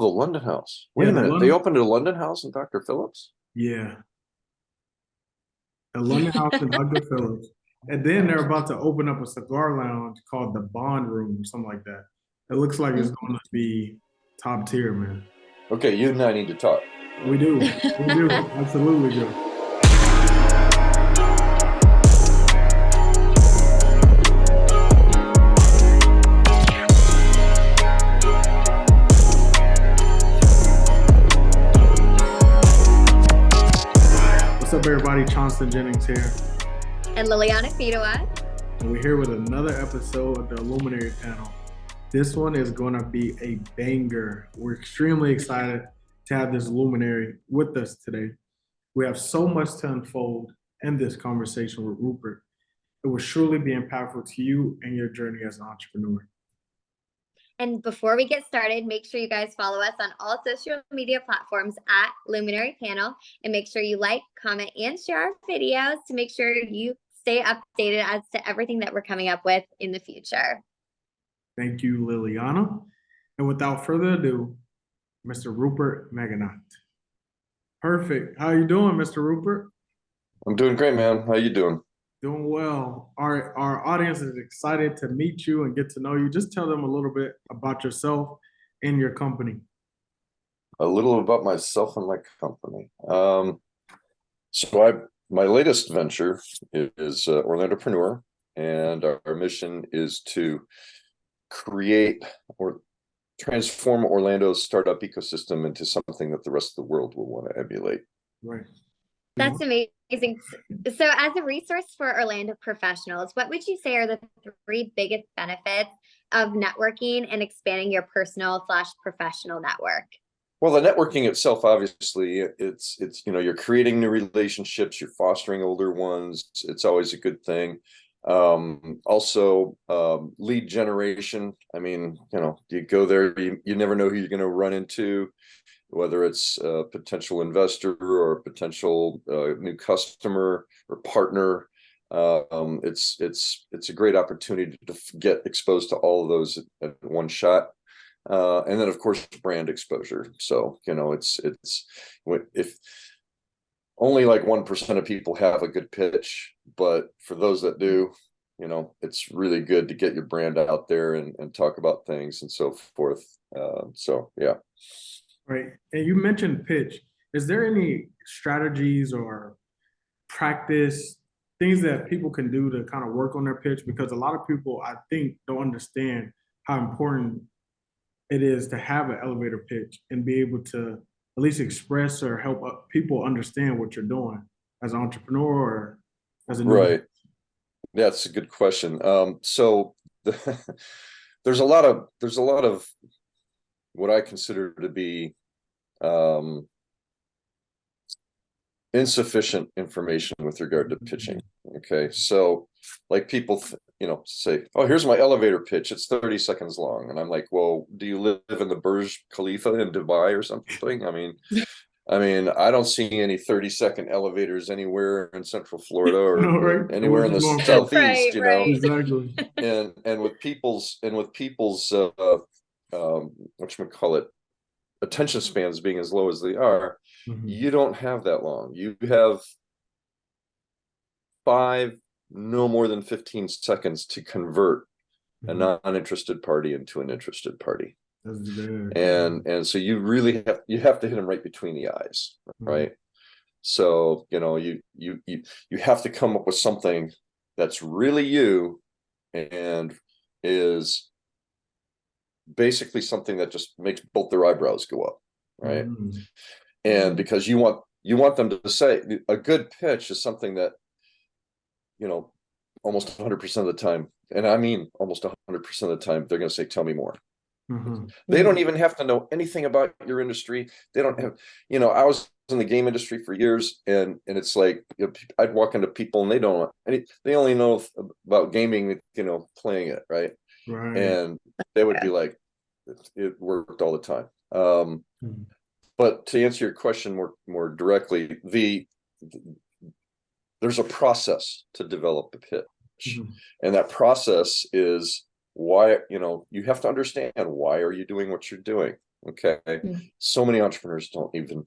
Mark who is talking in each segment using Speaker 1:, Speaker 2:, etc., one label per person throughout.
Speaker 1: the London House. Wait
Speaker 2: Yeah,
Speaker 1: a
Speaker 2: the
Speaker 1: minute. They
Speaker 2: London,
Speaker 1: opened a London House in Dr. Phillips?
Speaker 2: yeah, the London House and Dr. Phillips. And then they're about to open up a cigar lounge called the Bond Room or something like that. It looks like it's going to be top tier, man.
Speaker 1: Okay, you and I need to talk.
Speaker 2: We do. We do. Absolutely do. What's up, everybody? Chauncey Jennings here.
Speaker 3: And Liliana Fidoa.
Speaker 2: And we're here with another episode of the Luminary Panel. This one is going to be a banger. We're extremely excited to have this luminary with us today. We have so much to unfold in this conversation with Rupert. It will surely be impactful to you and your journey as an entrepreneur.
Speaker 3: And before we get started, make sure you guys follow us on all social media platforms at Luminary Panel, and make sure you like, comment, and share our videos to make sure you stay updated as to everything that we're coming up with in the future.
Speaker 2: Thank you, Liliana. And without further ado, Mr. Rupert Meghnot. Perfect. How you doing, Mr. Rupert?
Speaker 1: I'm doing great, man. How you doing?
Speaker 2: Doing well. Our audience is excited to meet you and get to know you. Just tell them a little bit about yourself and your company.
Speaker 1: A little about myself and my company. My latest venture is Orlandopreneur, and our mission is to create or transform Orlando's startup ecosystem into something that the rest of the world will want to emulate.
Speaker 2: Right.
Speaker 3: That's amazing. So as a resource for Orlando professionals, what would you say are the three biggest benefits of networking and expanding your personal/professional network?
Speaker 1: Well, the networking itself, obviously, it's you're creating new relationships, you're fostering older ones. It's always a good thing. Also, lead generation. I mean, you go there, you never know who you're going to run into, whether it's a potential investor or a potential new customer or partner. It's a great opportunity to get exposed to all of those at one shot. And then, of course, brand exposure. So, it's if only like 1% of people have a good pitch, but for those that do, it's really good to get your brand out there and talk about things and so forth. So, yeah.
Speaker 2: Right. And you mentioned pitch. Is there any strategies or practice, things that people can do to kind of work on their pitch? Because a lot of people, I think, don't understand how important it is to have an elevator pitch and be able to at least express or help people understand what you're doing as an entrepreneur or as a new
Speaker 1: Right. That's a good question. So there's a lot of what I consider to be insufficient information with regard to pitching. Okay, so like people say, oh, here's my elevator pitch, it's 30 seconds long, and I'm like, well, do you live in the Burj Khalifa in Dubai or something? I mean, I don't see any 30-second elevators anywhere in Central Florida or
Speaker 2: right.
Speaker 1: anywhere in the Southeast.
Speaker 3: Right.
Speaker 2: Exactly.
Speaker 1: And with people's whatchamacallit, attention spans being as low as they are, you don't have that long. You have 5, no more than 15 seconds to convert a non-interested party into an interested party. And so you really have to hit them right between the eyes, right? So you have to come up with something that's really you and is basically something that just makes both their eyebrows go up, right? And because you want them to say, a good pitch is something that almost 100% of the time, and I mean almost 100% of the time, they're going to say, tell me more. They don't even have to know anything about your industry. They don't have, I was in the game industry for years, and it's like, I'd walk into people and they only know about gaming, playing it, right? And they would be like, it worked all the time. But to answer your question more directly, there's a process to develop a pitch, and that process is why you have to understand, why are you doing what you're doing? Okay.
Speaker 3: Mm.
Speaker 1: So many entrepreneurs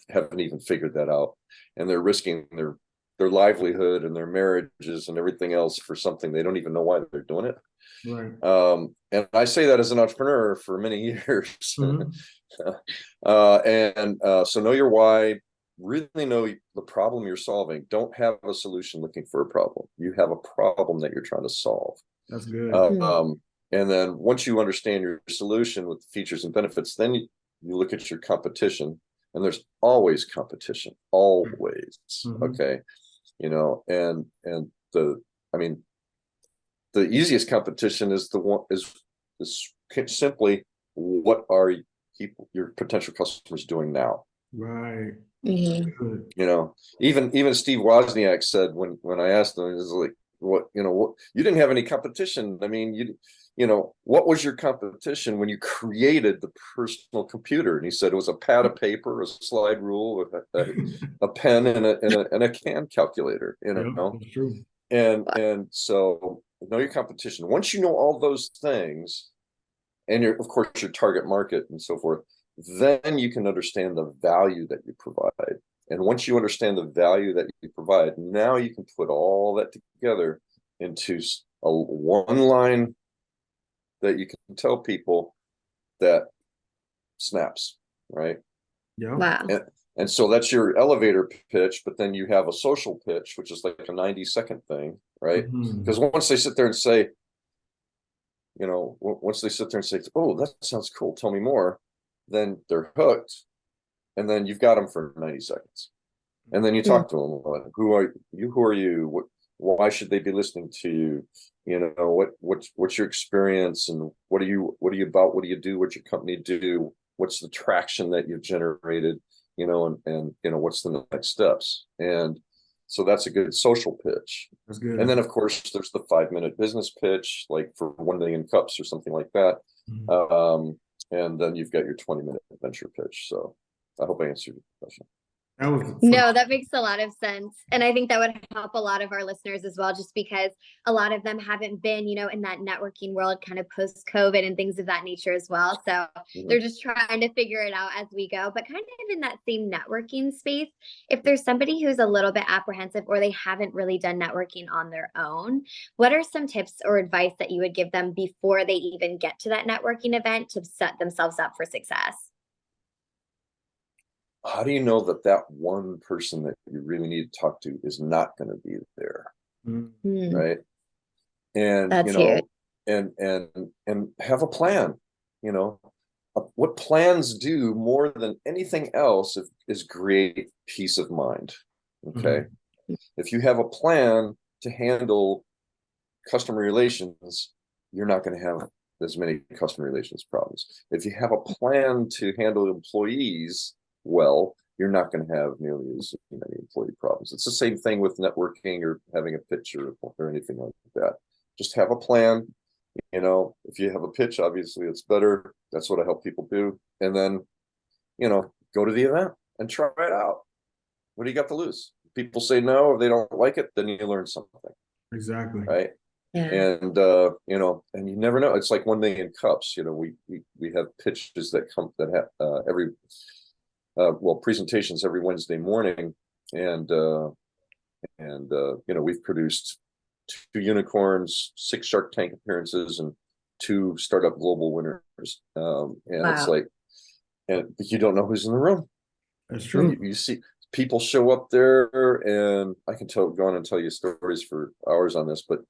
Speaker 1: haven't even figured that out. And they're risking their livelihood and their marriages and everything else for something they don't even know why they're doing it.
Speaker 2: Right.
Speaker 1: And I say that as an entrepreneur for many years.
Speaker 2: Mhm.
Speaker 1: So know your why, really know the problem you're solving. Don't have a solution looking for a problem. You have a problem that you're trying to solve.
Speaker 2: That's good.
Speaker 1: And then once you understand your solution with the features and benefits, then you look at your competition, and there's always competition, always. Okay. And the easiest competition is simply, what are your potential customers doing now?
Speaker 2: Right.
Speaker 3: Mhm.
Speaker 1: Even Steve Wozniak said, when I asked him, it was like, what you didn't have any competition. I mean, what was your competition when you created the personal computer? And he said it was a pad of paper, a slide rule, a pen, and a can calculator.
Speaker 2: Yeah, that's true.
Speaker 1: And so know your competition. Once you know all those things, and of course your target market and so forth, then you can understand the value that you provide. And once you understand the value that you provide, now you can put all that together into a one line that you can tell people that snaps, right?
Speaker 2: Yeah.
Speaker 3: Wow.
Speaker 1: And so that's your elevator pitch, but then you have a social pitch, which is like a 90-second thing, right? Because once they sit there and say, once they sit there and say, oh, that sounds cool, tell me more, then they're hooked. And then you've got them for 90 seconds. And then you talk to them, like, who are you? Why should they be listening to you? What's your experience, and what are you about? What do you do? What's your company do? What's the traction that you've generated? And what's the next steps? And so that's a good social pitch.
Speaker 2: That's good.
Speaker 1: And then of course there's the 5-minute business pitch, like for 1 million cups or something like that. And then you've got your 20-minute venture pitch. So I hope I answered your question.
Speaker 3: No, that makes a lot of sense. And I think that would help a lot of our listeners as well, just because a lot of them haven't been, in that networking world kind of post-COVID and things of that nature as well. So they're just trying to figure it out as we go. But kind of in that same networking space, if there's somebody who's a little bit apprehensive or they haven't really done networking on their own, what are some tips or advice that you would give them before they even get to that networking event to set themselves up for success?
Speaker 1: How do you know that one person that you really need to talk to is not going to be there? Right. And
Speaker 3: that's huge.
Speaker 1: And have a plan. What plans do more than anything else is create peace of mind. Okay. If you have a plan to handle customer relations, you're not going to have as many customer relations problems. If you have a plan to handle employees well, you're not going to have nearly as many employee problems. It's the same thing with networking or having a pitch or anything like that. Just have a plan. If you have a pitch, obviously it's better. That's what I help people do. And then, go to the event and try it out. What do you got to lose? People say no, or they don't like it, then you learn something.
Speaker 2: Exactly.
Speaker 1: Right.
Speaker 3: Yeah.
Speaker 1: And and you never know. It's like 1 million cups. We have pitches that come that have presentations every Wednesday morning, and we've produced 2 unicorns, 6 Shark Tank appearances, and 2 startup global winners. It's like, but you don't know who's in the room.
Speaker 2: That's true.
Speaker 1: You see people show up there, and I can go on and tell you stories for hours on this, but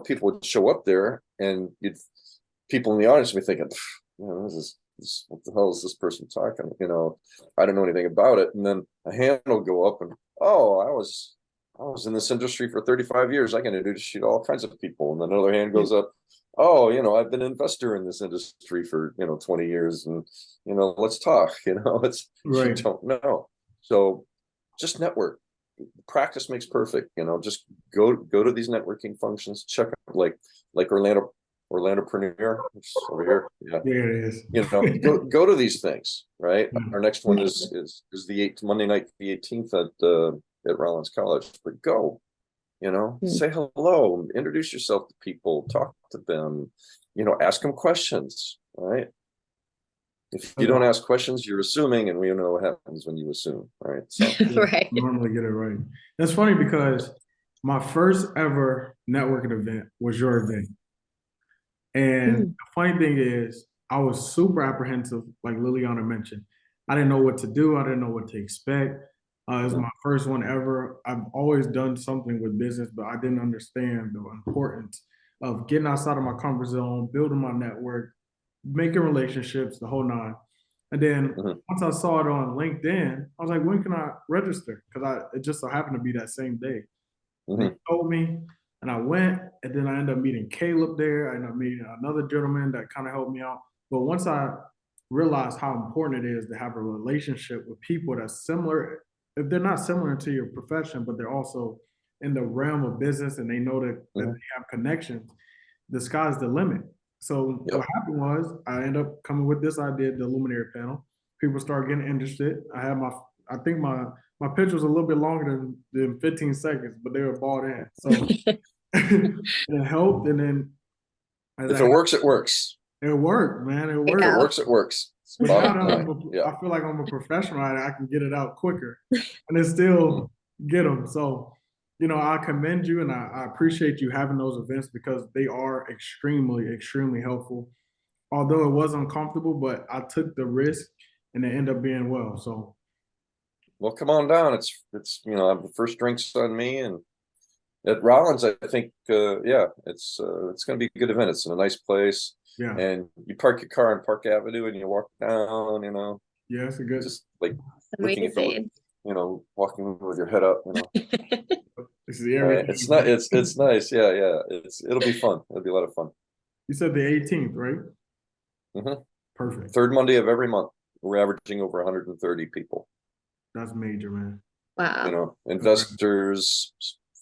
Speaker 1: people would show up there, and people in the audience would be thinking, what the hell is this person talking? I don't know anything about it. And then a hand will go up, and I was in this industry for 35 years. I can introduce you to all kinds of people. And then another hand goes up. I've been an investor in this industry for 20 years, and let's talk. It's right. You don't know. So just network. Practice makes perfect. Just go to these networking functions. Check like Orlandopreneur, which is over here. Yeah, it is. Go to these things. Right. Our next one is the Monday night, the 18th at Rollins College. But go. Say hello, introduce yourself to people, talk to them. Ask them questions. Right. if you don't ask questions, you're assuming, and we know what happens when you assume, right? So
Speaker 3: Right.
Speaker 2: normally get it right. That's funny because my first ever networking event was your event. And the funny thing is, I was super apprehensive, like Liliana mentioned. I didn't know what to do. I didn't know what to expect. It was my first one ever. I've always done something with business, but I didn't understand the importance of getting outside of my comfort zone, building my network, making relationships, the whole nine. And then once I saw it on LinkedIn, I was like, when can I register? Because it just so happened to be that same day. They told me, and I went, and then I ended up meeting Caleb there. I ended up meeting another gentleman that kind of helped me out. But once I realized how important it is to have a relationship with people that's similar, if they're not similar to your profession, but they're also in the realm of business and they know that they have connections, the sky's the limit. So what happened was I ended up coming with this idea, the Luminary panel. People started getting interested. I think my pitch was a little bit longer than 15 seconds, but they were bought in. So it helped. And then
Speaker 1: if it works, it works.
Speaker 2: It worked, man. It worked.
Speaker 1: If it works, it works.
Speaker 2: But now I feel like I'm a professional. I can get it out quicker and then still get them. So, I commend you and I appreciate you having those events because they are extremely, extremely helpful. Although it was uncomfortable, but I took the risk and it ended up being well. So,
Speaker 1: well, come on down. It's the first drink's on me, and at Rollins, I think it's going to be a good event. It's in a nice place.
Speaker 2: Yeah.
Speaker 1: And you park your car on Park Avenue and you walk down,
Speaker 2: Yeah, it's a good.
Speaker 1: Just like looking at the, walking with your head up,
Speaker 2: This is the area.
Speaker 1: It's not. It's nice. Yeah. It'll be fun. It'll be a lot of fun.
Speaker 2: You said the 18th, right? Perfect.
Speaker 1: Third Monday of every month. We're averaging over 130 people.
Speaker 2: That's major, man.
Speaker 3: Wow.
Speaker 1: Investors,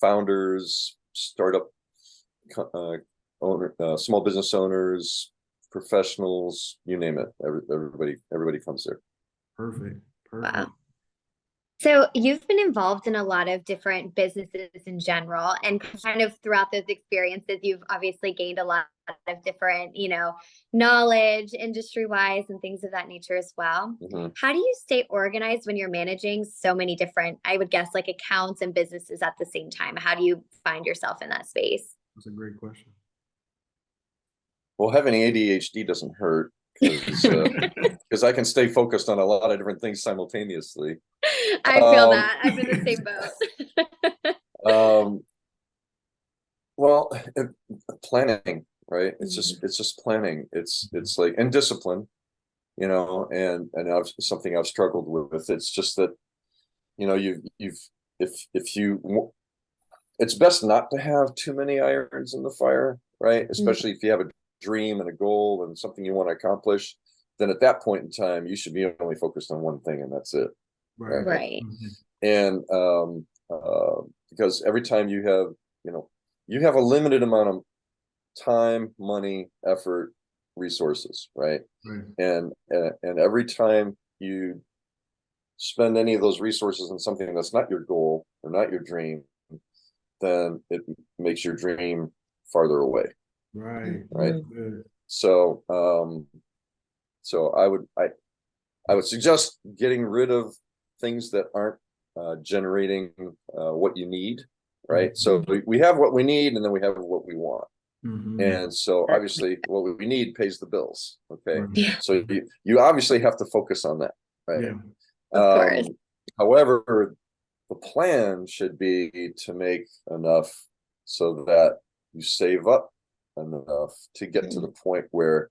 Speaker 1: founders, startup small business owners, professionals, you name it. Everybody comes there.
Speaker 2: Perfect.
Speaker 3: Wow. So you've been involved in a lot of different businesses in general, and kind of throughout those experiences, you've obviously gained a lot of different, knowledge industry-wise and things of that nature as well. How do you stay organized when you're managing so many different, I would guess, like accounts and businesses at the same time? How do you find yourself in that space?
Speaker 2: That's a great question.
Speaker 1: Well, having ADHD doesn't hurt because I can stay focused on a lot of different things simultaneously.
Speaker 3: I feel that. I'm in the same boat.
Speaker 1: Well, planning, right? It's just planning. It's like, and discipline, and something I've struggled with. It's just that, it's best not to have too many irons in the fire, right? Especially if you have a dream and a goal and something you want to accomplish, then at that point in time, you should be only focused on one thing and that's it.
Speaker 3: Right.
Speaker 1: And because every time you have a limited amount of time, money, effort, resources, right? And every time you spend any of those resources on something that's not your goal or not your dream, then it makes your dream farther away. Right. So I would suggest getting rid of things that aren't generating what you need, right? So we have what we need, and then we have what we want. And so obviously what we need pays the bills. Okay. So you obviously have to focus on that, right?
Speaker 3: Of course.
Speaker 1: However, the plan should be to make enough so that you save up enough to get to the point where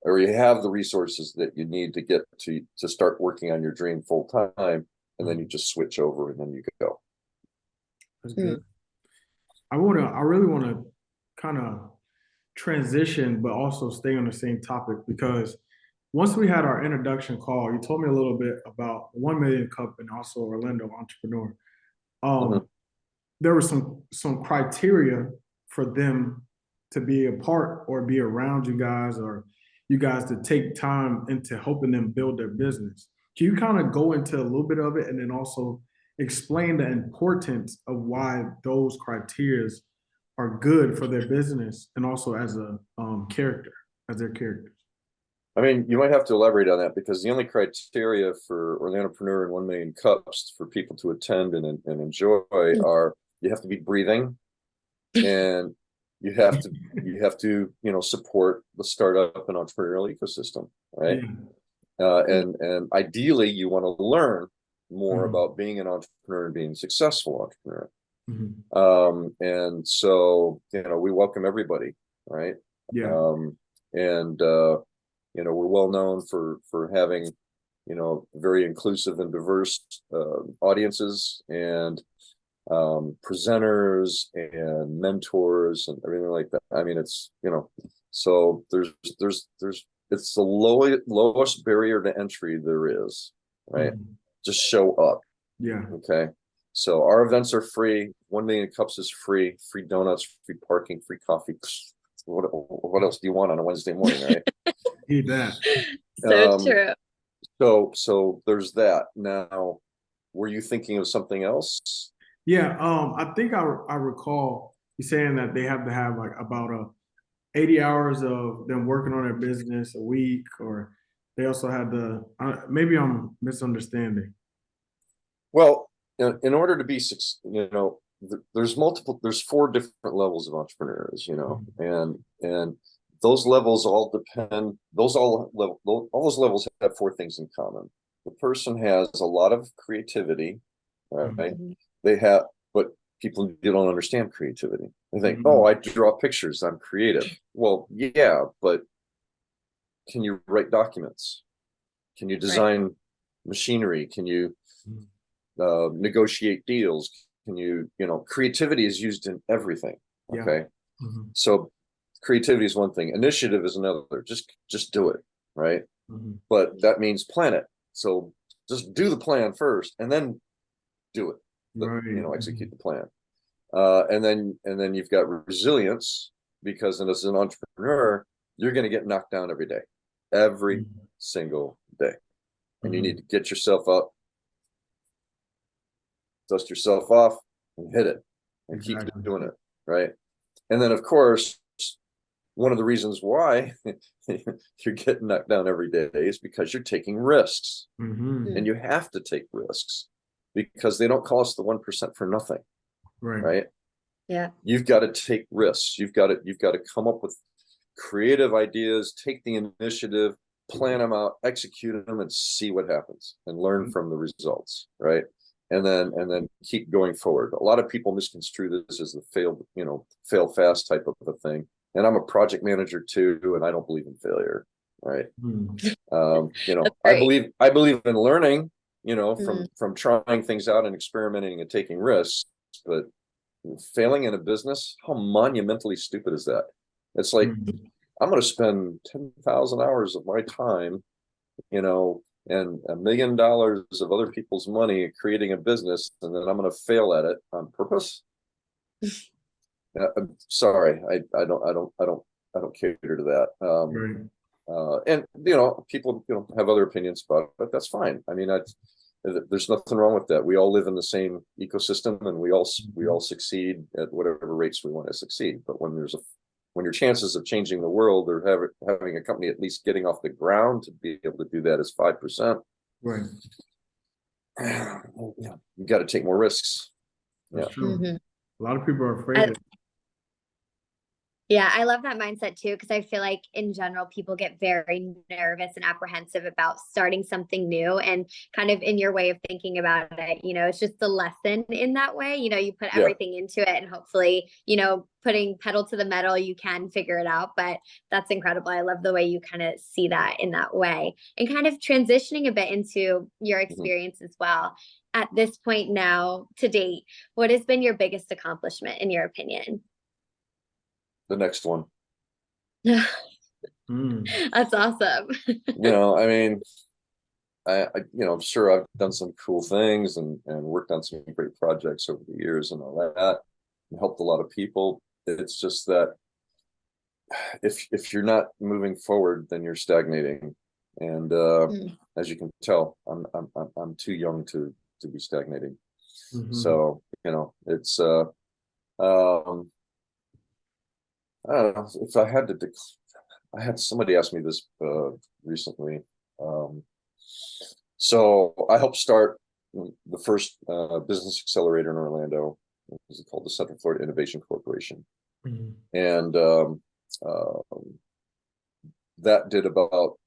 Speaker 1: you have the resources that you need to get to start working on your dream full time, and then you just switch over and then you go.
Speaker 2: That's good. I really want to kind of transition, but also stay on the same topic, because once we had our introduction call, you told me a little bit about 1 Million Cup and also Orlando Entrepreneur. There were some criteria for them to be a part or be around you guys, or you guys to take time into helping them build their business. Can you kind of go into a little bit of it and then also explain the importance of why those criteria are good for their business and also as a character, as their characters?
Speaker 1: I mean, you might have to elaborate on that, because the only criteria for the Entrepreneur in 1 Million Cups for people to attend and enjoy are, you have to be breathing, and you have to support the startup and entrepreneurial ecosystem, right? And ideally, you want to learn more about being an entrepreneur and being a successful entrepreneur. And so, we welcome everybody, right? And we're well known for having, very inclusive and diverse audiences, and presenters and mentors and everything like that. I mean, it's, so there's it's the lowest barrier to entry there is, right? Just show up. Okay. So our events are free. 1 Million Cups is free. Free donuts, free parking, free coffee. What else do you want on a Wednesday morning, right?
Speaker 2: Eat that.
Speaker 3: So true.
Speaker 1: So there's that. Now, were you thinking of something else?
Speaker 2: Yeah, I think I recall you saying that they have to have like about 80 hours of them working on their business a week, or they also had the, maybe I'm misunderstanding.
Speaker 1: Well, in order to be, there's 4 different levels of entrepreneurs, and those levels all depend, all those levels have 4 things in common. The person has a lot of creativity, right? They have, but people don't understand creativity. They think, oh, I draw pictures, I'm creative. Well, yeah, but can you write documents? Can you design machinery? Can you negotiate deals? Can you, creativity is used in everything. Okay. So creativity is one thing. Initiative is another. Just do it. Right. But that means plan it. So just do the plan first and then do it. Execute the plan. And then you've got resilience, because as an entrepreneur, you're going to get knocked down every single day. And you need to get yourself up, dust yourself off, and hit it, and keep doing it, right? And then, of course, one of the reasons why you're getting knocked down every day is because you're taking risks. And you have to take risks, because they don't cost the 1% for nothing, right?
Speaker 3: Yeah.
Speaker 1: You've got to take risks. You've got to come up with creative ideas, take the initiative, plan them out, execute them, and see what happens, and learn from the results, right? And then keep going forward. A lot of people misconstrue this as the fail fast type of a thing. And I'm a project manager too, and I don't believe in failure, right? I believe in learning, from trying things out and experimenting and taking risks. But failing in a business, how monumentally stupid is that? It's like, I'm going to spend 10,000 hours of my time, and $1 million of other people's money creating a business, and then I'm going to fail at it on purpose. I'm sorry, I don't cater to that. And people have other opinions about it, but that's fine. I mean, there's nothing wrong with that. We all live in the same ecosystem, and we all succeed at whatever rates we want to succeed. But when your chances of changing the world, or having a company at least getting off the ground to be able to do that is 5%,
Speaker 2: right?
Speaker 1: You got to take more risks.
Speaker 2: That's true. A lot of people are afraid.
Speaker 3: Yeah, I love that mindset too, because I feel like in general, people get very nervous and apprehensive about starting something new. And kind of in your way of thinking about it, it's just a lesson in that way. You put everything into it, and hopefully, putting pedal to the metal, you can figure it out. But that's incredible. I love the way you kind of see that in that way, and kind of transitioning a bit into your experience as well. At this point now, to date, what has been your biggest accomplishment in your opinion?
Speaker 1: The next one.
Speaker 3: That's awesome.
Speaker 1: I mean, I'm sure I've done some cool things and worked on some great projects over the years and all that, and helped a lot of people. It's just that if you're not moving forward, then you're stagnating. And as you can tell, I'm too young to be stagnating. So it's I don't know, if I had to I had somebody ask me this recently. So I helped start the first business accelerator in Orlando. It was called the Central Florida Innovation Corporation.
Speaker 2: Mhm.
Speaker 1: And that did about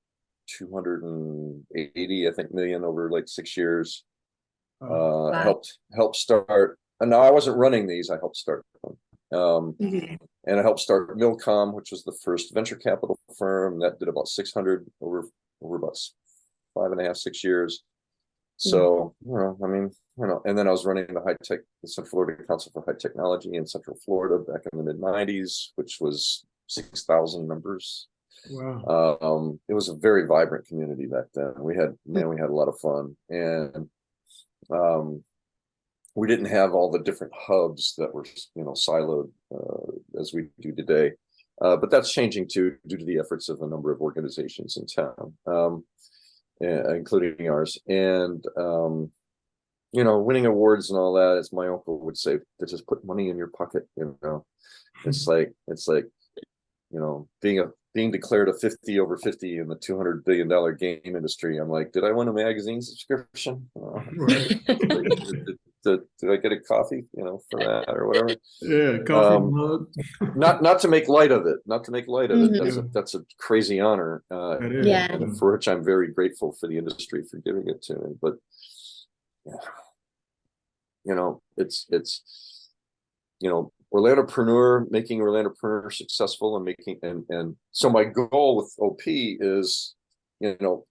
Speaker 1: 280, I think, million over like 6 years.
Speaker 2: Oh,
Speaker 3: Wow.
Speaker 1: Helped start, and now I wasn't running these, I helped start them.
Speaker 3: Mhm.
Speaker 1: And I helped start Milcom, which was the first venture capital firm that did about 600 over about 5.5, 6 years. So, I mean, and then I was running the Central Florida Council for High Technology in Central Florida back in the mid-90s, which was 6,000 members.
Speaker 2: wow.
Speaker 1: It was a very vibrant community back then. We had a lot of fun, and we didn't have all the different hubs that were, siloed as we do today. But that's changing too, due to the efforts of a number of organizations in town, including ours. And winning awards and all that, as my uncle would say, to just put money in your pocket. It's like being declared a 50 over 50 in the $200 billion game industry. I'm like, did I win a magazine subscription?
Speaker 2: Right.
Speaker 1: Did I get a coffee, for that or whatever?
Speaker 2: Yeah, coffee mug.
Speaker 1: Not to make light of it. Not to make light of it.
Speaker 3: Mhm.
Speaker 1: That's a crazy honor,
Speaker 2: That is.
Speaker 3: Yeah.
Speaker 1: and for which I'm very grateful for the industry for giving it to me. But it's Orlandopreneur, making Orlandopreneur successful, and so my goal with OP is,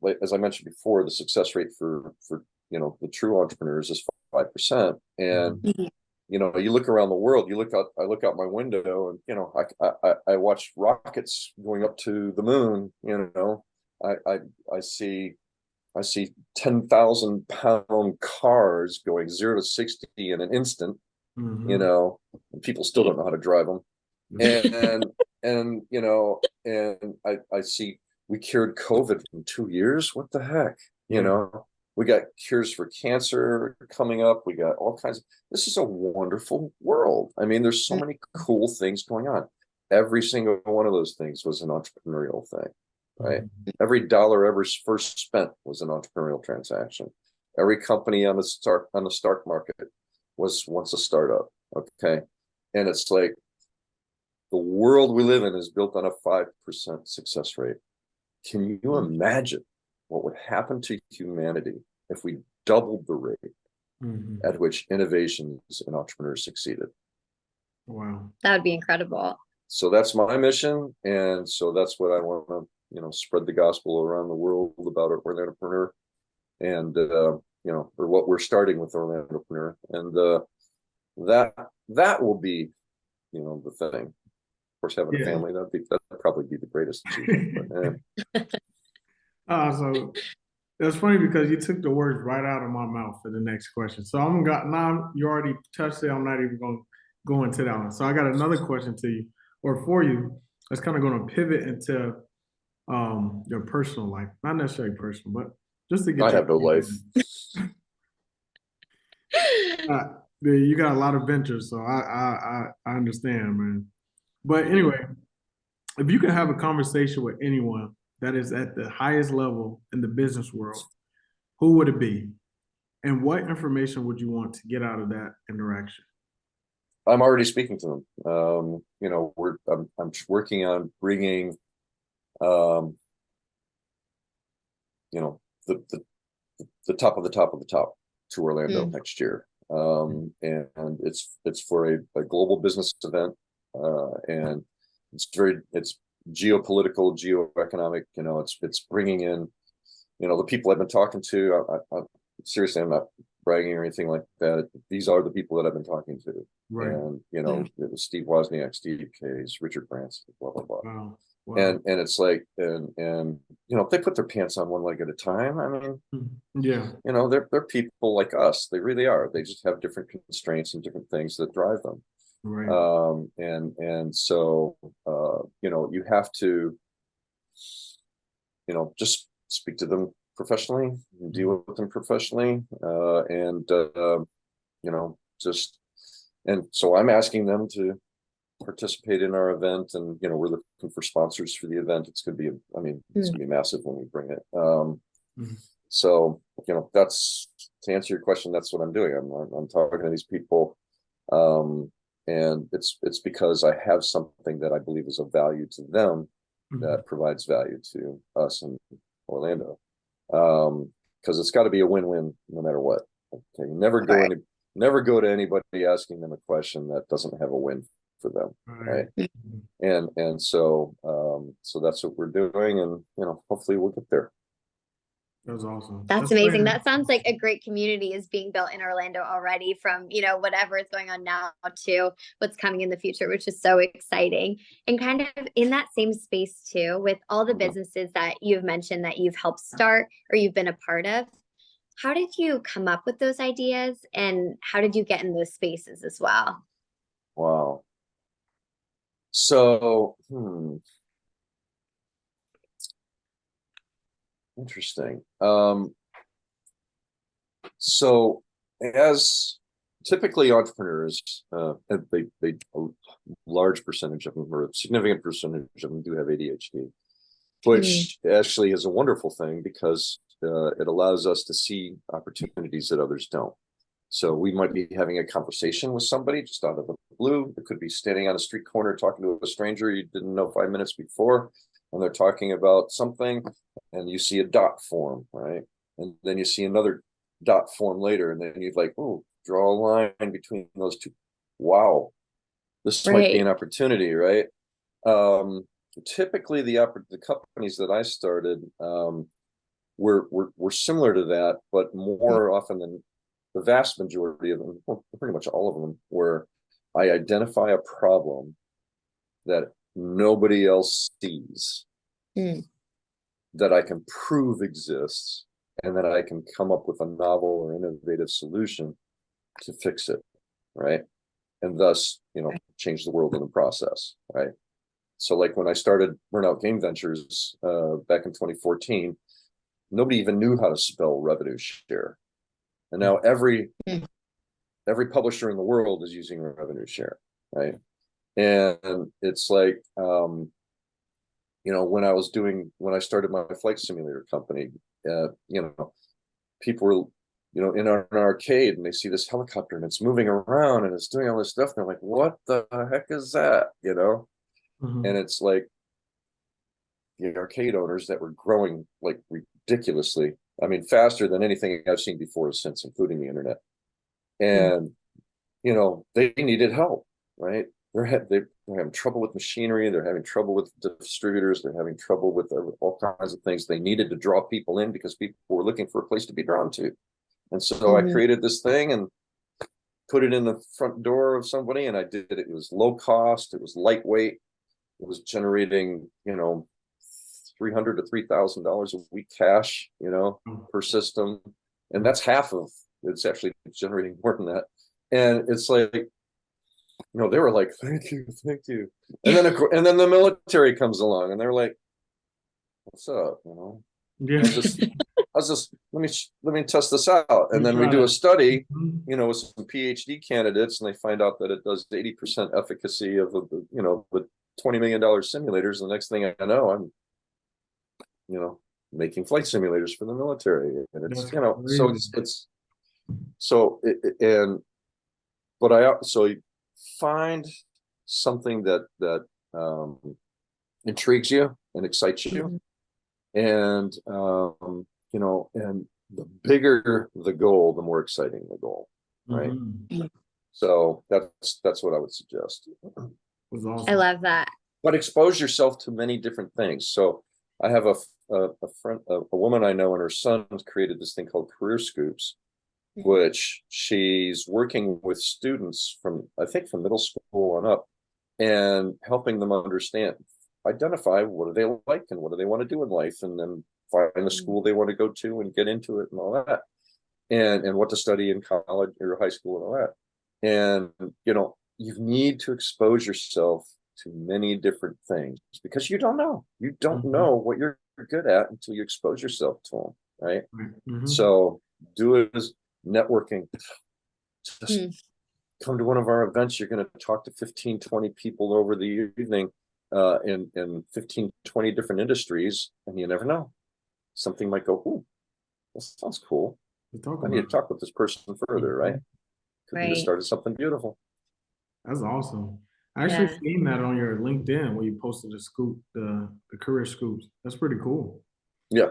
Speaker 1: like, as I mentioned before, the success rate for the true entrepreneurs is 5%. And
Speaker 3: Mhm.
Speaker 1: you look around the world, I look out my window, and I watch rockets going up to the moon. I see 10,000-pound cars going 0 to 60 in an instant.
Speaker 2: Mhm.
Speaker 1: And people still don't know how to drive them. And I see we cured COVID in 2 years. What the heck?
Speaker 2: Yeah.
Speaker 1: We got cures for cancer coming up. We got all kinds of, this is a wonderful world. I mean, there's so many cool things going on. Every single one of those things was an entrepreneurial thing, right?
Speaker 2: Mhm.
Speaker 1: Every dollar ever first spent was an entrepreneurial transaction. Every company on the stock market was once a startup. Okay. And it's like, the world we live in is built on a 5% success rate. Can you imagine what would happen to humanity if we doubled the rate
Speaker 2: Mhm.
Speaker 1: at which innovations and entrepreneurs succeeded?
Speaker 2: Wow.
Speaker 3: That would be incredible.
Speaker 1: So that's my mission. And so that's what I want to, spread the gospel around the world about Orlandopreneur, and, or what we're starting with Orlandopreneur. And that will be, the thing. Of course, having a
Speaker 2: Yeah.
Speaker 1: family, that'd probably be the greatest achievement. But,
Speaker 2: So that's funny because you took the words right out of my mouth for the next question. So now you already touched it. I'm not even going to go into that one. So I got another question to you, or for you. That's kind of going to pivot into your personal life, not necessarily personal, but just to get
Speaker 1: I
Speaker 2: your
Speaker 1: have no life.
Speaker 2: You got a lot of ventures, so I understand, man. But anyway, if you could have a conversation with anyone that is at the highest level in the business world, who would it be? And what information would you want to get out of that interaction?
Speaker 1: I'm already speaking to them. I'm working on bringing, the top of the top of the top to Orlando next year. And it's for a global business event, and it's geopolitical, geoeconomic. It's bringing in, the people I've been talking to. Seriously, I'm not bragging or anything like that. These are the people that I've been talking to.
Speaker 2: Right.
Speaker 1: And it was Steve Wozniak, Steve Case, Richard Branson, blah blah blah.
Speaker 2: Wow. Wow.
Speaker 1: And it's like, and if they put their pants on one leg at a time, I mean,
Speaker 2: yeah,
Speaker 1: they're people like us. They really are. They just have different constraints and different things that drive them.
Speaker 2: right.
Speaker 1: And so you have to, just speak to them professionally, deal with them professionally, and just, and so I'm asking them to participate in our event, and we're looking for sponsors for the event. It's going to be, I mean, it's going to be massive when we bring it. So that's, to answer your question, that's what I'm doing. I'm talking to these people, and it's because I have something that I believe is of value to them that provides value to us in Orlando. Because it's got to be a win-win no matter what. Okay, never go to anybody asking them a question that doesn't have a win for them, right? And so that's what we're doing, and hopefully we'll get there.
Speaker 2: That was awesome.
Speaker 3: That's amazing. That sounds like a great community is being built in Orlando already, from whatever is going on now to what's coming in the future, which is so exciting. And kind of in that same space too, with all the businesses that you've mentioned that you've helped start or you've been a part of, how did you come up with those ideas, and how did you get in those spaces as well?
Speaker 1: Wow. So, interesting. So as typically entrepreneurs, a large percentage of them, or a significant percentage of them, do have ADHD, which actually is a wonderful thing, because it allows us to see opportunities that others don't. So we might be having a conversation with somebody just out of the blue. It could be standing on a street corner talking to a stranger you didn't know 5 minutes before, and they're talking about something, and you see a dot form, right? And then you see another dot form later, and then you're like, oh, draw a line between those two. Wow, this might be an opportunity, right? Typically, the companies that I started were similar to that, but more often than the vast majority of them, well, pretty much all of them, where I identify a problem that nobody else sees, that I can prove exists, and that I can come up with a novel or innovative solution to fix it, right? And thus, change the world in the process, right? So like when I started Burnout Game Ventures back in 2014, nobody even knew how to spell revenue share. And now every publisher in the world is using revenue share, right? And it's like, when I started my flight simulator company, people were, in an arcade, and they see this helicopter and it's moving around and it's doing all this stuff. And they're like, what the heck is that? And it's like the arcade owners that were growing like ridiculously. I mean, faster than anything I've seen before since, including the internet. And, they needed help, right? They're having trouble with machinery. They're having trouble with distributors. They're having trouble with all kinds of things. They needed to draw people in because people were looking for a place to be drawn to. And so I created this thing and put it in the front door of somebody, and I did it. It was low cost. It was lightweight. It was generating, $300 to $3,000 a week cash, per system. And that's half of it's actually generating more than that. And it's like, they were like, thank you. And then the military comes along, and they're like, what's up?
Speaker 2: Yeah.
Speaker 1: Let me test this out. And then we do a study, with some PhD candidates, and they find out that it does 80% efficacy of the $20 million simulators. The next thing I know, I'm making flight simulators for the military. And it's so you find something that intrigues you and excites you, and and the bigger the goal, the more exciting the goal, right? So that's what I would suggest.
Speaker 2: Awesome.
Speaker 3: I love that.
Speaker 1: But expose yourself to many different things. So I have a friend, a woman I know, and her son created this thing called Career Scoops, which she's working with students from middle school on up, and helping them identify what do they like and what do they want to do in life, and then find the school they want to go to and get into it and all that, and what to study in college or high school and all that. And you need to expose yourself to many different things, because you don't know what you're good at until you expose yourself to them, right? So do it as networking. Just come to one of our events, you're going to talk to 15, 20 people over the evening in 15, 20 different industries, and you never know. Something might go, ooh, this sounds cool. I need to talk with this person further, right? Could be the start of something beautiful.
Speaker 2: That's awesome. I actually seen that on your LinkedIn where you posted the scoop, the career scoops. That's pretty cool.
Speaker 1: Yeah.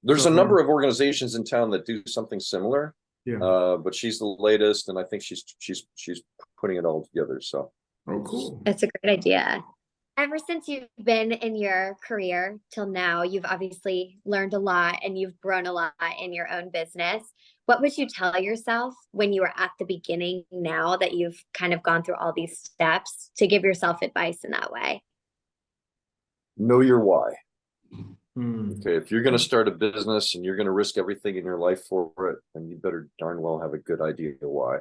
Speaker 1: There's a number of organizations in town that do something similar. Yeah. But she's the latest, and I think she's putting it all together. So.
Speaker 2: Oh, cool.
Speaker 3: That's a great idea. Ever since you've been in your career till now, you've obviously learned a lot and you've grown a lot in your own business. What would you tell yourself when you were at the beginning, now that you've kind of gone through all these steps, to give yourself advice in that way?
Speaker 1: Know your why. Okay, if you're going to start a business and you're going to risk everything in your life for it, then you better darn well have a good idea why,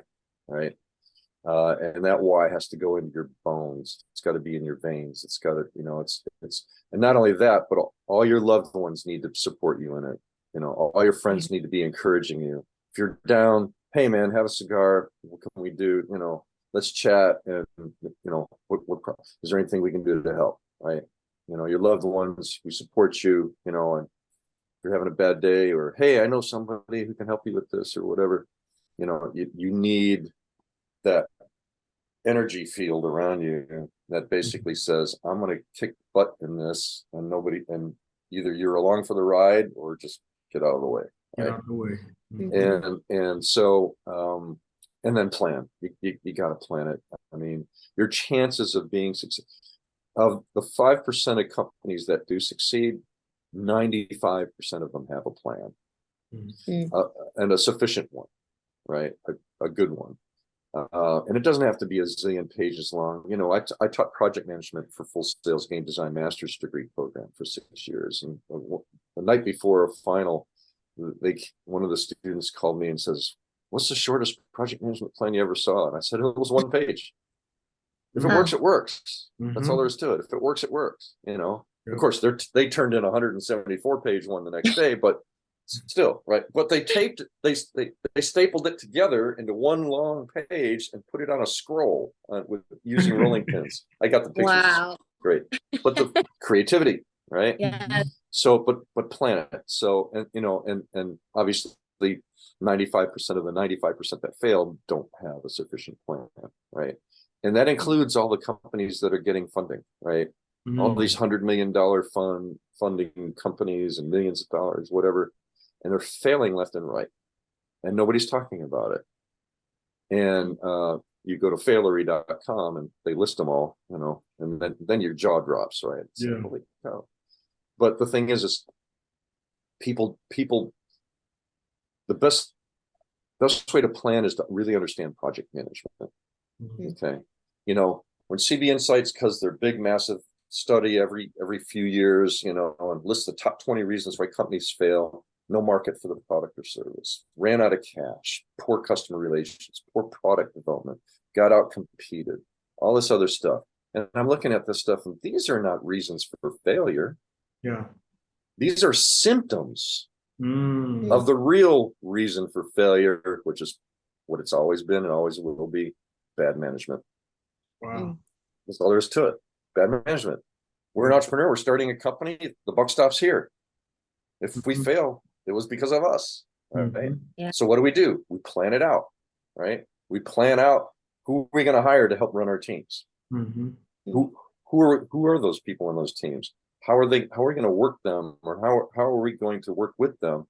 Speaker 1: right? And that why has to go into your bones. It's got to be in your veins. It's got to, it's, and not only that, but all your loved ones need to support you in it. All your friends need to be encouraging you. If you're down, hey man, have a cigar. What can we do? Let's chat. And what is there anything we can do to help? Right? Your loved ones, we support you. And if you're having a bad day, or hey, I know somebody who can help you with this or whatever. You need that energy field around you that basically says, I'm going to kick butt in this, and either you're along for the ride or just get out of the way. Right? Get out of the way. And so, and then plan. You got to plan it. I mean, your chances of being successful, of the 5% of companies that do succeed, 95% of them have a plan, and a sufficient one, right? A good one. And it doesn't have to be a zillion pages long. I taught project management for Full Sales Game Design Master's Degree program for 6 years. And the night before a final, one of the students called me and says, "What's the shortest project management plan you ever saw?" And I said, "It was 1 page. If it works, it works. That's all there is to it. If it works, it works." Of course, they turned in a 174-page one the next day, but still, right? But they stapled it together into one long page and put it on a scroll using rolling pins. I got the pictures. Wow. Great. But the creativity, right?
Speaker 3: Yeah.
Speaker 1: So, but plan it. So, and obviously 95% of the 95% that failed don't have a sufficient plan, right? And that includes all the companies that are getting funding, right? All these $100 million funding companies and millions of dollars, whatever. And they're failing left and right, and nobody's talking about it. And you go to failery.com and they list them all, and then your jaw drops, right? It's like, holy cow. But the thing is people, the best way to plan is to really understand project management. Okay. When CB Insights, because they're big, massive study every few years, and list the top 20 reasons why companies fail. No market for the product or service, ran out of cash, poor customer relations, poor product development, got out competed, all this other stuff. And I'm looking at this stuff, and these are not reasons for failure.
Speaker 2: Yeah.
Speaker 1: These are symptoms of the real reason for failure, which is what it's always been and always will be: bad management.
Speaker 2: Wow.
Speaker 1: That's all there is to it. Bad management. We're an entrepreneur. We're starting a company. The buck stops here. If we fail, it was because of us, right?
Speaker 3: Yeah.
Speaker 1: So what do? We plan it out, right? We plan out who are we going to hire to help run our teams. Who are those people in those teams? How are we going to work them, or how are we going to work with them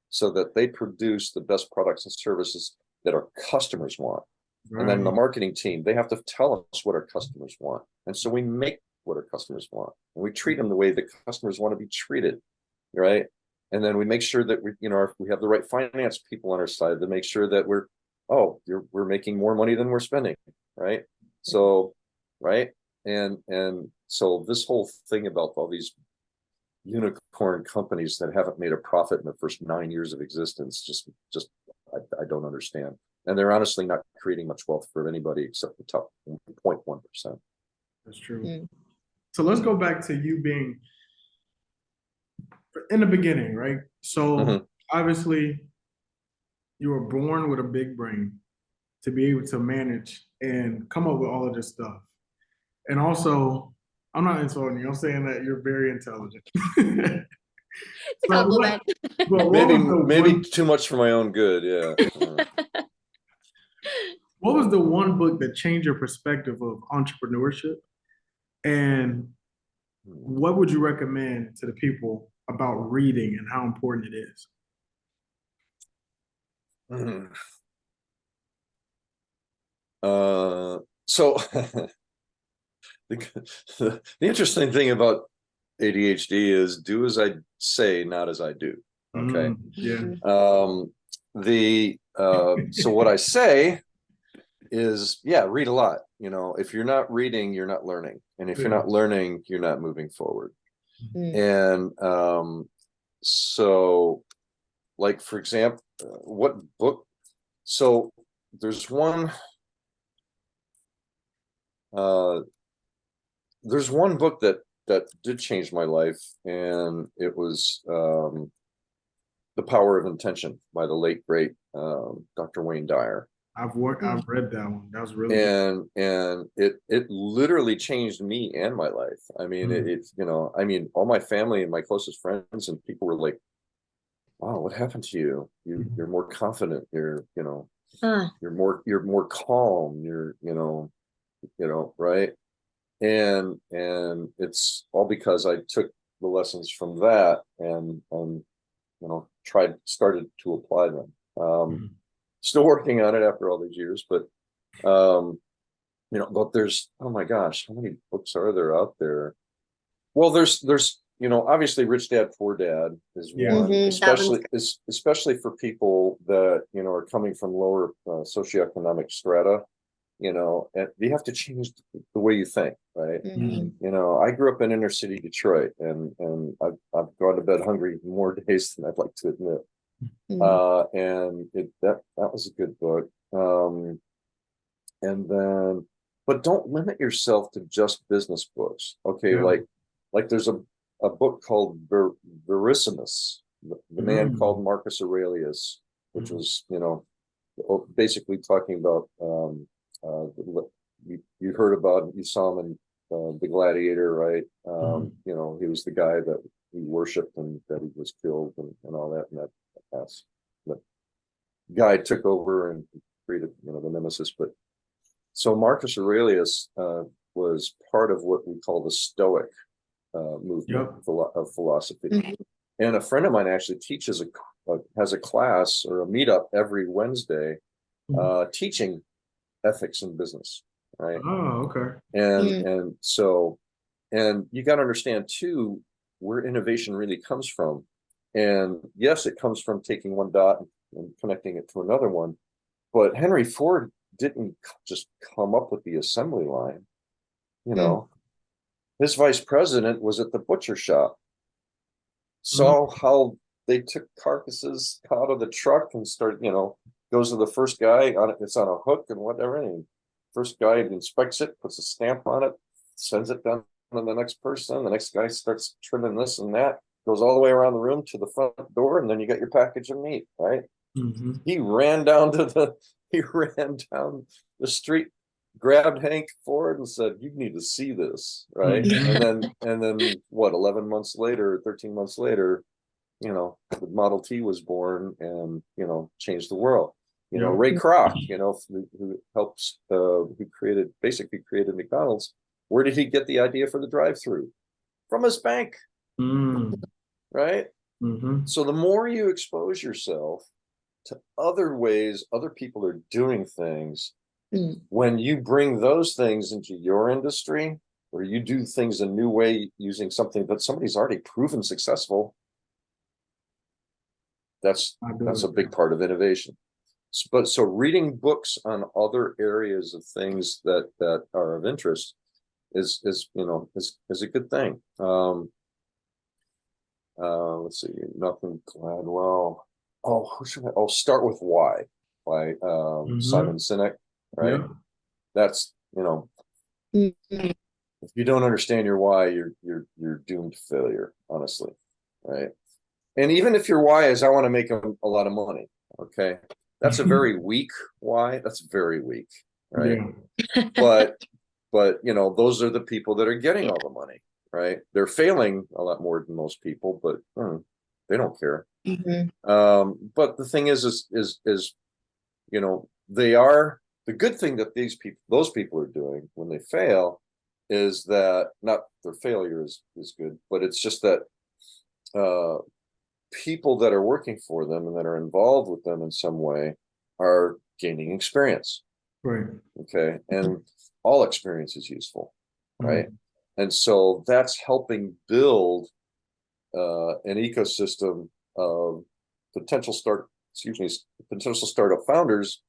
Speaker 1: so that they produce the best products and services that our customers want? Right. And then the marketing team, they have to tell us what our customers want, and so we make what our customers want, and we treat them the way the customers want to be treated, right? And then we make sure that we have the right finance people on our side to make sure that we're making more money than we're spending, right? So, right, and so this whole thing about all these unicorn companies that haven't made a profit in the first 9 years of existence, just I don't understand, and they're honestly not creating much wealth for anybody except the top 0.1%.
Speaker 2: That's true. So let's go back to you being in the beginning, right? So obviously you were born with a big brain. to be able to manage and come up with all of this stuff. And also, I'm not insulting you. I'm saying that you're very intelligent.
Speaker 3: It's a
Speaker 2: But
Speaker 3: compliment.
Speaker 1: Maybe too much for my own good. Yeah.
Speaker 2: what was the one book that changed your perspective of entrepreneurship? And what would you recommend to the people about reading and how important it is?
Speaker 1: So the interesting thing about ADHD is do as I say, not as I do. Okay.
Speaker 2: Yeah.
Speaker 1: So what I say is, yeah, read a lot. You know, if you're not reading, you're not learning. And if you're not learning, you're not moving forward. And so, like, for example, what book? So there's one book that did change my life, and it was The Power of Intention by the late great Dr. Wayne Dyer.
Speaker 2: I've read that one. That was really good.
Speaker 1: And it literally changed me and my life. I mean, it's all my family and my closest friends and people were like, wow, what happened to you? You're more confident, you're more calm, right? And it's all because I took the lessons from that and started to apply them. Still working on it after all these years, but but there's, oh my gosh, how many books are there out there? Well, there's obviously Rich Dad Poor Dad is one, especially for people that are coming from lower socioeconomic strata. And you have to change the way you think, right? I grew up in inner city Detroit, and I've gone to bed hungry more days than I'd like to admit. And that was a good book. And then, but don't limit yourself to just business books. Okay, like there's a book called Verissimus, the man called Marcus Aurelius, which was basically talking about you heard about, you saw him in The Gladiator, right? He was the guy that he worshipped and that he was killed and all that, and that guy took over and created the nemesis. But so Marcus Aurelius was part of what we call the Stoic movement of philosophy. And a friend of mine actually has a class or a meetup every Wednesday teaching ethics in business, right?
Speaker 2: Oh, okay.
Speaker 1: And you got to understand too where innovation really comes from. And yes, it comes from taking one dot and connecting it to another one. But Henry Ford didn't just come up with the assembly line. His vice president was at the butcher shop, saw how they took carcasses out of the truck and started, goes to the first guy on it. It's on a hook and whatever. And first guy inspects it, puts a stamp on it, sends it down to the next person. The next guy starts trimming this and that, goes all the way around the room to the front door, and then you got your package of meat, right? He ran down the street, grabbed Hank Ford and said, "You need to see this," right? And then what? 11 months later, 13 months later, the Model T was born and changed the world. Ray Kroc, who helps, who basically created McDonald's. Where did he get the idea for the drive-through? From his bank, right? So the more you expose yourself to other ways other people are doing things, when you bring those things into your industry, or you do things a new way using something that somebody's already proven successful, that's a big part of innovation. So reading books on other areas of things that are of interest is a good thing. Let's see, Malcolm Gladwell. Start with Why by Simon Sinek, right? That's if you don't understand your why, you're doomed to failure, honestly, right? And even if your why is I want to make a lot of money, okay, That's a very weak why. That's very weak, right?
Speaker 2: Yeah.
Speaker 1: But you know, those are the people that are getting all the money, right? They're failing a lot more than most people, but they don't care.
Speaker 3: Mhm.
Speaker 1: But the thing is, you know, they are the good thing that those people are doing when they fail is that not their failure is good, but it's just that people that are working for them and that are involved with them in some way are gaining experience.
Speaker 2: Right.
Speaker 1: Okay. And all experience is useful, right?
Speaker 2: Mhm.
Speaker 1: And so that's helping build an ecosystem of potential startup founders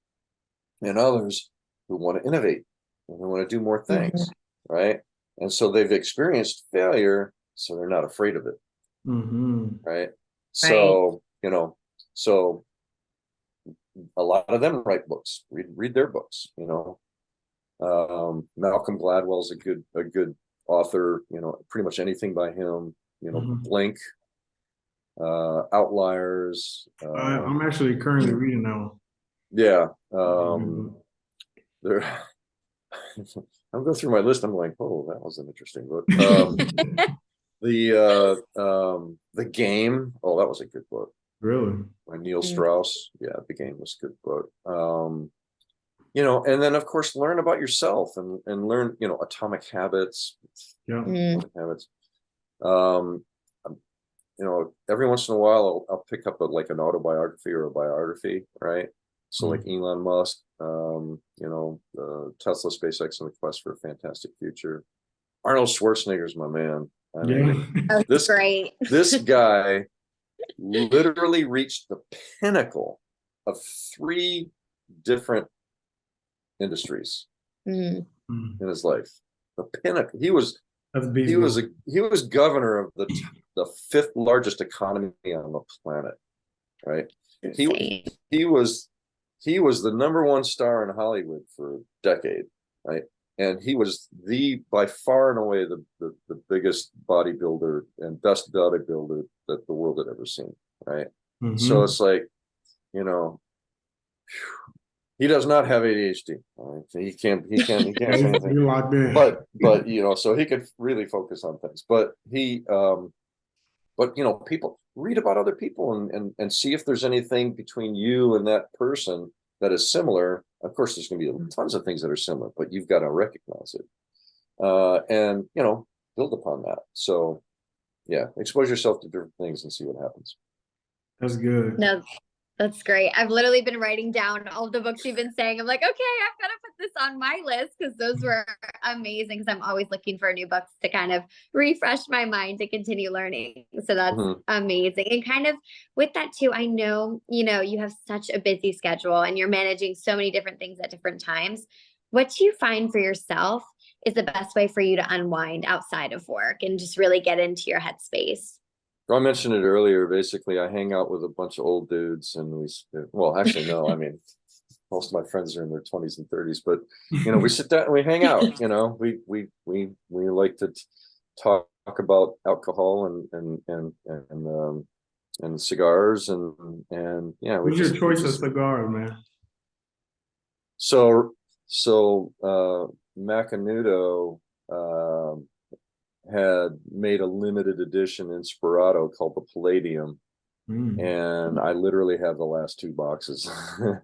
Speaker 1: and others who want to innovate and who want to do more things, right? And so they've experienced failure, so they're not afraid of it,
Speaker 2: Mhm.
Speaker 1: right? So, you know, so a lot of them write books, read their books, you know. Malcolm Gladwell's a good author, you know, pretty much anything by him, you know,
Speaker 2: Mhm.
Speaker 1: Blink, Outliers,
Speaker 2: I'm actually currently reading that one.
Speaker 1: yeah.
Speaker 2: Mhm.
Speaker 1: There I'm going through my list, I'm like, oh, that was an interesting book. The Game, oh, that was a good book
Speaker 2: Really?
Speaker 1: by Neil Strauss. Yeah, The Game was a good book. You know, and then of course learn about yourself and learn, you know, Atomic Habits.
Speaker 2: Yeah.
Speaker 1: Atomic Habits. Um, you know, every once in a while I'll pick up like an autobiography or a biography, right? So like Elon Musk, you know, Tesla, SpaceX, and the quest for a fantastic future. Arnold Schwarzenegger's my man. I mean,
Speaker 2: Yeah.
Speaker 3: That's great.
Speaker 1: this guy literally reached the pinnacle of 3 different industries
Speaker 3: Mm.
Speaker 1: in his life. The pinnacle. He was
Speaker 2: That's beast mode.
Speaker 1: he was governor of the 5th largest economy on the planet, right?
Speaker 3: Insane.
Speaker 1: He was the #1 star in Hollywood for a decade, right? And he was by far and away the biggest bodybuilder and best bodybuilder that the world had ever seen, right? So
Speaker 2: Mhm.
Speaker 1: it's like, you know, he does not have ADHD. Right? He can't
Speaker 2: Yeah,
Speaker 1: say anything.
Speaker 2: you locked in.
Speaker 1: But you know, so he could really focus on things. But you know, people read about other people and see if there's anything between you and that person that is similar. Of course, there's going to be tons of things that are similar, but you've got to recognize it and you know, build upon that. So yeah, expose yourself to different things and see what happens.
Speaker 2: That's good.
Speaker 3: No, that's great. I've literally been writing down all the books you've been saying. I'm like, okay, I've got to put this on my list because those were amazing. Because I'm always looking for new books to kind of refresh my mind to continue learning. So that's amazing. And kind of with that too, I know, you know, you have such a busy schedule and you're managing so many different things at different times. What do you find for yourself is the best way for you to unwind outside of work and just really get into your headspace?
Speaker 1: I mentioned it earlier. Basically, I hang out with a bunch of old dudes, and well, actually, no. I mean, most of my friends are in their 20s and 30s, but you know, we sit down and we hang out. You know, we like to talk about alcohol and cigars and yeah,
Speaker 2: What's your choice of cigars, man?
Speaker 1: So Meghnot had made a limited edition Inspirato called the Palladium, and I literally have the last 2 boxes.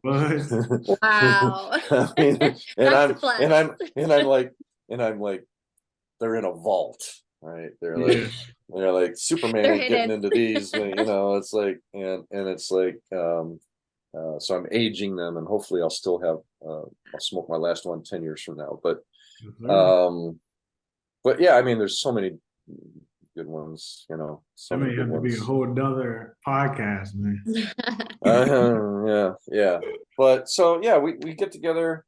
Speaker 3: Wow.
Speaker 1: I mean, and I'm like, they're in a vault, right? They're like Superman
Speaker 3: They're
Speaker 1: ain't getting
Speaker 3: hidden.
Speaker 1: into these, you know. It's like, and it's like, so I'm aging them, and hopefully I'll still have, I'll smoke my last one 10 years from now. But yeah, I mean, there's so many good ones, you know. So
Speaker 2: That
Speaker 1: many
Speaker 2: may
Speaker 1: good
Speaker 2: have to be a
Speaker 1: ones.
Speaker 2: whole other podcast, man.
Speaker 1: Yeah. But so yeah, we get together.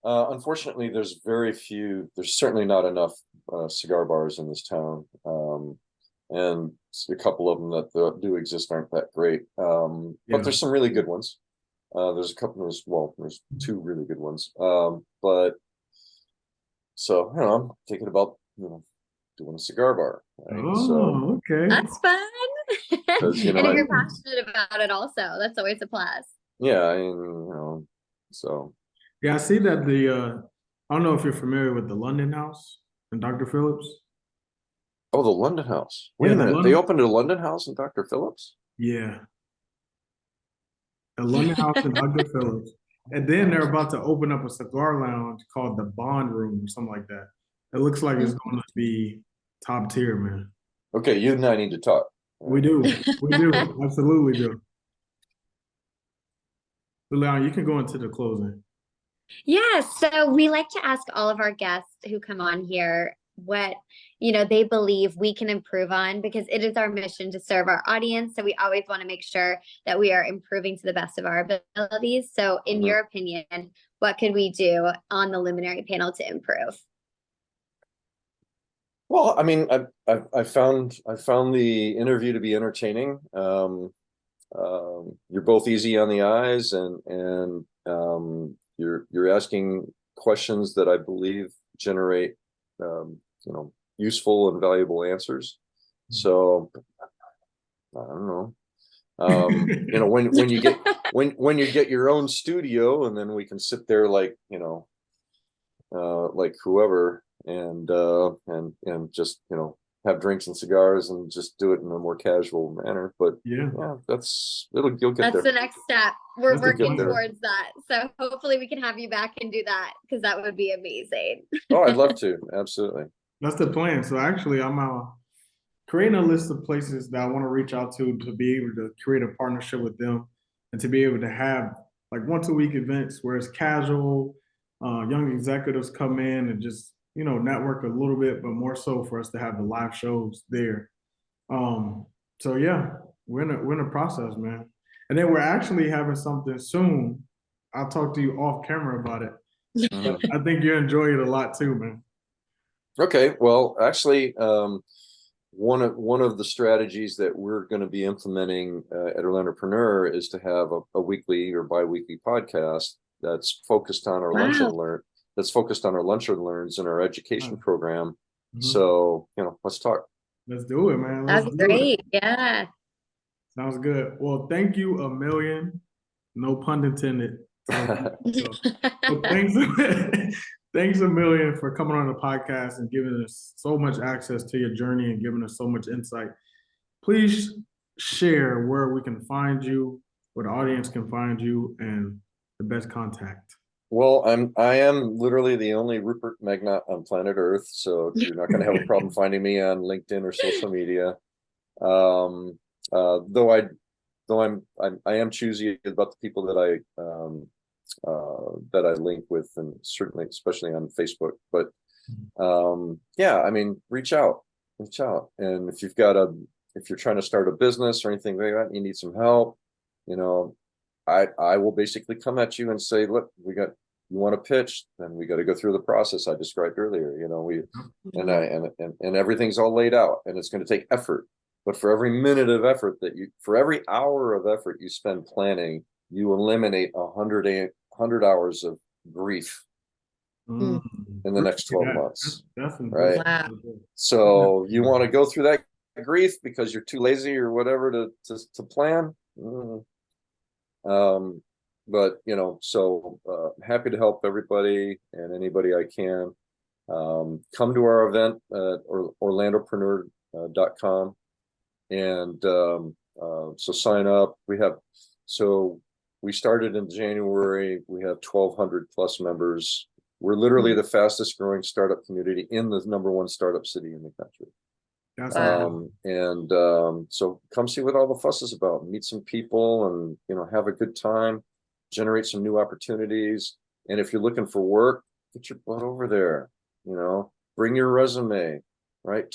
Speaker 1: Unfortunately, there's certainly not enough cigar bars in this town. And a couple of them that do exist aren't that great. But there's some really good ones. There's 2 really good ones. But so, you know, I'm thinking about, you know, doing a cigar bar. Right?
Speaker 2: Oh, okay.
Speaker 3: That's fun.
Speaker 1: Because, you know,
Speaker 3: And if you're passionate about it also, that's always a plus.
Speaker 1: yeah, I mean, you know, so.
Speaker 2: Yeah, I see that I don't know if you're familiar with the London House and Dr. Phillips.
Speaker 1: Oh, the London House. Wait
Speaker 2: Yeah,
Speaker 1: a
Speaker 2: the
Speaker 1: minute. They
Speaker 2: London.
Speaker 1: opened a London House in Dr. Phillips?
Speaker 2: Yeah, the London House and Dr. Phillips. And then they're about to open up a cigar lounge called the Bond Room or something like that. It looks like it's going to be top tier, man.
Speaker 1: Okay, you and I need to talk.
Speaker 2: We do. We do. Absolutely do. But Leon, you can go into the closing.
Speaker 3: Yeah, so we like to ask all of our guests who come on here what, they believe we can improve on, because it is our mission to serve our audience. So we always want to make sure that we are improving to the best of our abilities. So in your opinion, what could we do on the Luminary panel to improve?
Speaker 1: Well, I mean, I found the interview to be entertaining. You're both easy on the eyes, and you're asking questions that I believe generate useful and valuable answers. So I don't know. When you get when you get your own studio, and then we can sit there like like whoever, and just have drinks and cigars and just do it in a more casual manner. But
Speaker 2: Yeah,
Speaker 1: you'll get
Speaker 3: That's
Speaker 1: there.
Speaker 3: the next step. We're
Speaker 2: That's the
Speaker 3: working
Speaker 2: plan.
Speaker 3: towards that. So hopefully we can have you back and do that, because that would be amazing.
Speaker 1: Oh, I'd love to. Absolutely.
Speaker 2: That's the plan. So actually, I'm creating a list of places that I want to reach out to be able to create a partnership with them, and to be able to have like 1-2 week events where it's casual, young executives come in and just network a little bit, but more so for us to have the live shows there. So yeah, we're in a process, man. And then we're actually having something soon. I'll talk to you off camera about it.
Speaker 1: Mhm.
Speaker 2: I think you enjoy it a lot too, man.
Speaker 1: Okay. Well, actually, one of the strategies that we're going to be implementing at Orlandopreneur is to have a weekly or bi-weekly podcast that's focused on our lunch and learn. That's focused on our lunch and learns in our education program.
Speaker 2: Mhm.
Speaker 1: So let's talk.
Speaker 2: Let's do it, man. Let's
Speaker 3: That's
Speaker 2: do
Speaker 3: great.
Speaker 2: it.
Speaker 3: Yeah.
Speaker 2: Sounds good. Well, thank you a million. No pun intended. So thanks, thanks a million for coming on the podcast and giving us so much access to your journey and giving us so much insight. Please share where we can find you, where the audience can find you, and the best contact.
Speaker 1: Well, I am literally the only Rupert Meghnot on planet Earth, so you're not going to have a problem finding me on LinkedIn or social media. Though I am choosy about the people that I link with, and certainly especially on Facebook. But yeah, I mean, reach out, and if you're trying to start a business or anything like that, you need some help, I will basically come at you and say, look, you want to pitch, then we got to go through the process I described earlier. And everything's all laid out, and it's going to take effort. But for every minute of effort for every hour of effort you spend planning, you eliminate 100 hours of grief in the next 12 months. Right.
Speaker 3: Wow.
Speaker 1: So you want to go through that grief because you're too lazy or whatever to plan. But happy to help everybody and anybody I can. Come to our event at orlandopreneur.com, and so sign up. We started in January. We have 1,200 plus members. We're literally the fastest growing startup community in the #1 startup city in the country. So come see what all the fuss is about. Meet some people, and have a good time. Generate some new opportunities. And if you're looking for work, get your butt over there. Bring your resume. Right?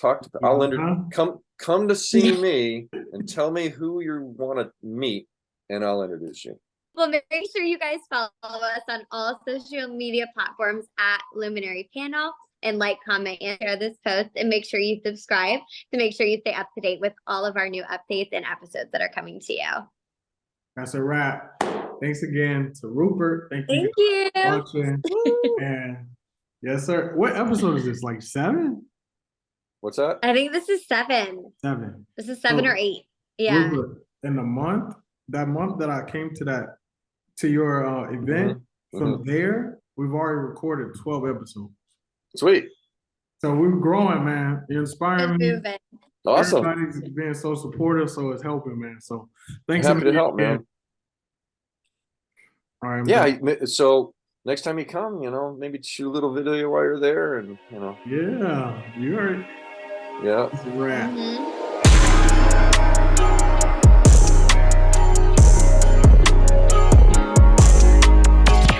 Speaker 1: Come to see me and tell me who you want to meet, and I'll introduce you.
Speaker 3: Well, make sure you guys follow us on all social media platforms at Luminary Panel, and like, comment, and share this post, and make sure you subscribe to make sure you stay up to date with all of our new updates and episodes that are coming to you.
Speaker 2: That's a wrap. Thanks again to Rupert. Thank you
Speaker 3: for
Speaker 2: watching. And yes, sir. What episode is this? Like 7?
Speaker 1: What's that?
Speaker 3: I think this is 7.
Speaker 2: 7.
Speaker 3: This is 7 or 8. Yeah.
Speaker 2: Rupert, in that month that I came to that to your event.
Speaker 1: Mhm,
Speaker 2: From there, we've already recorded 12 episodes.
Speaker 1: Sweet.
Speaker 2: So we're growing, man. You're
Speaker 3: It's
Speaker 2: inspiring me.
Speaker 3: moving.
Speaker 1: Awesome.
Speaker 2: Everybody's being so supportive, so it's helping, man. So thanks
Speaker 1: Happy to help,
Speaker 2: again.
Speaker 1: man.
Speaker 2: All right,
Speaker 1: Yeah. So next time you come, maybe shoot a little video while you're there, and
Speaker 2: yeah, you heard.
Speaker 1: yeah.
Speaker 2: It's a wrap.
Speaker 3: Mhm.